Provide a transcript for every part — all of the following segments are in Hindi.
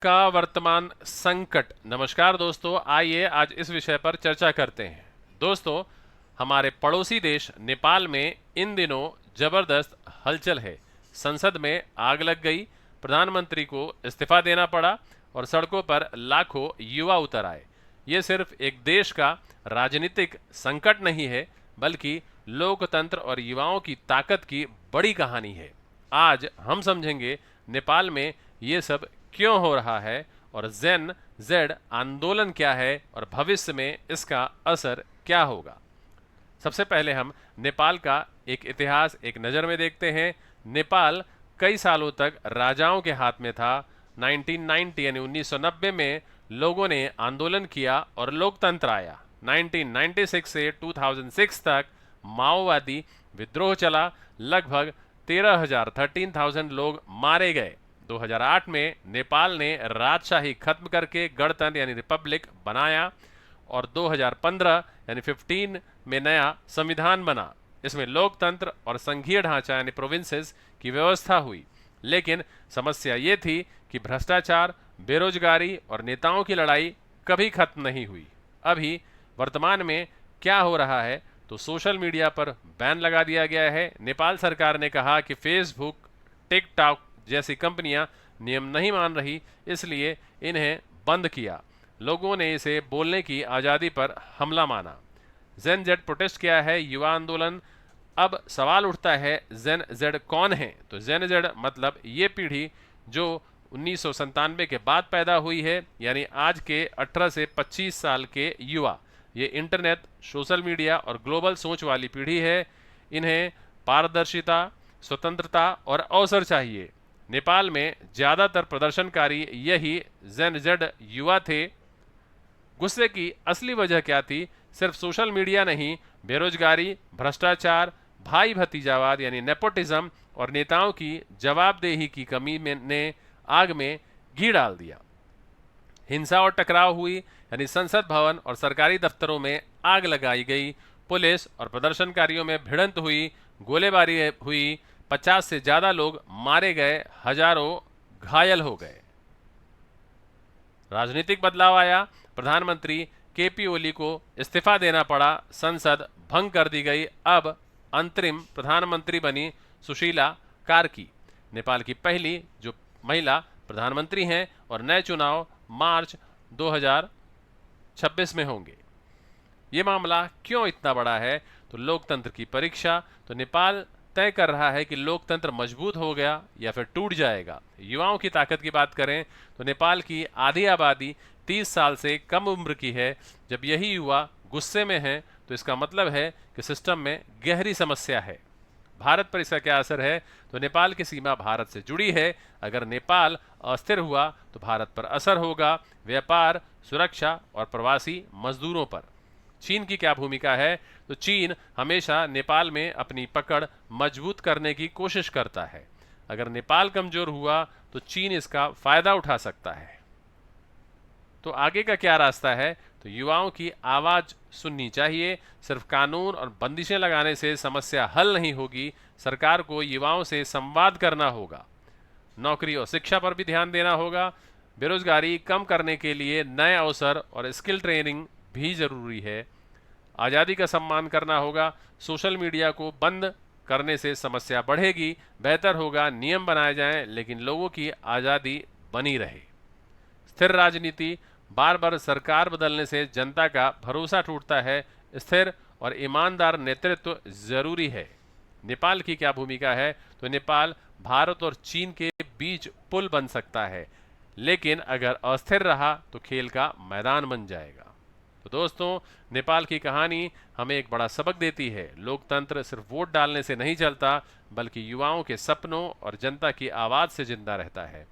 का वर्तमान संकट। नमस्कार दोस्तों, आइए आज इस विषय पर चर्चा करते हैं। दोस्तों, हमारे पड़ोसी देश नेपाल में इन दिनों जबरदस्त हलचल है। संसद में आग लग गई, प्रधानमंत्री को इस्तीफा देना पड़ा और सड़कों पर लाखों युवा उतर आए। ये सिर्फ एक देश का राजनीतिक संकट नहीं है, बल्कि लोकतंत्र और युवाओं की ताकत की बड़ी कहानी है। आज हम समझेंगे नेपाल में ये सब क्यों हो रहा है और जेन जेड आंदोलन क्या है और भविष्य में इसका असर क्या होगा। सबसे पहले हम नेपाल का एक इतिहास एक नज़र में देखते हैं। नेपाल कई सालों तक राजाओं के हाथ में था। 1990 यानी 1990 में लोगों ने आंदोलन किया और लोकतंत्र आया। 1996 से 2006 तक माओवादी विद्रोह चला। लगभग 13,000 लोग मारे गए। 2008 में नेपाल ने राजशाही खत्म करके गणतंत्र यानी रिपब्लिक बनाया और 2015 यानी 15 में नया संविधान बना। इसमें लोकतंत्र और संघीय ढांचा यानी प्रोविंसेस की व्यवस्था हुई। लेकिन समस्या ये थी कि भ्रष्टाचार, बेरोजगारी और नेताओं की लड़ाई कभी खत्म नहीं हुई। अभी वर्तमान में क्या हो रहा है तो सोशल मीडिया पर बैन लगा दिया गया है। नेपाल सरकार ने कहा कि फेसबुक, टिकटॉक जैसी कंपनियां नियम नहीं मान रही, इसलिए इन्हें बंद किया। लोगों ने इसे बोलने की आज़ादी पर हमला माना। जेन जेड प्रोटेस्ट क्या है, युवा आंदोलन। अब सवाल उठता है जेन जेड कौन है। तो जेन जेड मतलब ये पीढ़ी जो 1997 के बाद पैदा हुई है, यानी आज के 18 से 25 साल के युवा। ये इंटरनेट, सोशल मीडिया और ग्लोबल सोच वाली पीढ़ी है। इन्हें पारदर्शिता, स्वतंत्रता और अवसर चाहिए। नेपाल में ज़्यादातर प्रदर्शनकारी यही जेन जेड युवा थे। गुस्से की असली वजह क्या थी? सिर्फ सोशल मीडिया नहीं, बेरोजगारी, भ्रष्टाचार, भाई भतीजावाद यानी नेपोटिज्म और नेताओं की जवाबदेही की कमी ने आग में घी डाल दिया। हिंसा और टकराव हुई, यानी संसद भवन और सरकारी दफ्तरों में आग लगाई गई। पुलिस और प्रदर्शनकारियों में भिड़ंत हुई, गोलीबारी हुई, 50 से ज़्यादा लोग मारे गए, हजारों घायल हो गए। राजनीतिक बदलाव आया, प्रधानमंत्री केपी ओली को इस्तीफा देना पड़ा, संसद भंग कर दी गई। अब अंतरिम प्रधानमंत्री बनी सुशीला कार्की, नेपाल की पहली जो महिला प्रधानमंत्री हैं, और नए चुनाव मार्च 2026 में होंगे। ये मामला क्यों इतना बड़ा है? तो लोकतंत्र की परीक्षा। तो नेपाल तय कर रहा है कि लोकतंत्र मजबूत हो गया या फिर टूट जाएगा। युवाओं की ताकत की बात करें तो नेपाल की आधी आबादी 30 साल से कम उम्र की है। जब यही युवा गुस्से में हैं तो इसका मतलब है कि सिस्टम में गहरी समस्या है। भारत पर इसका क्या असर है? तो नेपाल की सीमा भारत से जुड़ी है। अगर नेपाल अस्थिर हुआ तो भारत पर असर होगा, व्यापार, सुरक्षा और प्रवासी मजदूरों पर। चीन की क्या भूमिका है? तो चीन हमेशा नेपाल में अपनी पकड़ मजबूत करने की कोशिश करता है। अगर नेपाल कमजोर हुआ तो चीन इसका फायदा उठा सकता है। तो आगे का क्या रास्ता है? तो युवाओं की आवाज़ सुननी चाहिए। सिर्फ कानून और बंदिशें लगाने से समस्या हल नहीं होगी। सरकार को युवाओं से संवाद करना होगा। नौकरी और शिक्षा पर भी ध्यान देना होगा। बेरोजगारी कम करने के लिए नए अवसर और स्किल ट्रेनिंग भी जरूरी है। आज़ादी का सम्मान करना होगा। सोशल मीडिया को बंद करने से समस्या बढ़ेगी। बेहतर होगा नियम बनाए जाएं, लेकिन लोगों की आज़ादी बनी रहे। स्थिर राजनीति। बार बार सरकार बदलने से जनता का भरोसा टूटता है। स्थिर और ईमानदार नेतृत्व जरूरी है। नेपाल की क्या भूमिका है? तो नेपाल भारत और चीन के बीच पुल बन सकता है, लेकिन अगर अस्थिर रहा तो खेल का मैदान बन जाएगा। तो दोस्तों, नेपाल की कहानी हमें एक बड़ा सबक देती है। लोकतंत्र सिर्फ वोट डालने से नहीं चलता, बल्कि युवाओं के सपनों और जनता की आवाज़ से जिंदा रहता है।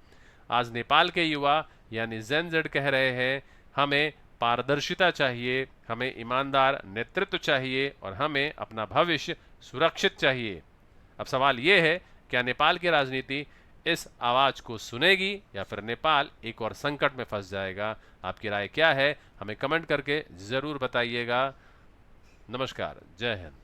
आज नेपाल के युवा यानी जेन जेड कह रहे हैं, हमें पारदर्शिता चाहिए, हमें ईमानदार नेतृत्व चाहिए और हमें अपना भविष्य सुरक्षित चाहिए। अब सवाल ये है, क्या नेपाल की राजनीति इस आवाज़ को सुनेगी या फिर नेपाल एक और संकट में फंस जाएगा? आपकी राय क्या है? हमें कमेंट करके ज़रूर बताइएगा। नमस्कार, जय हिंद।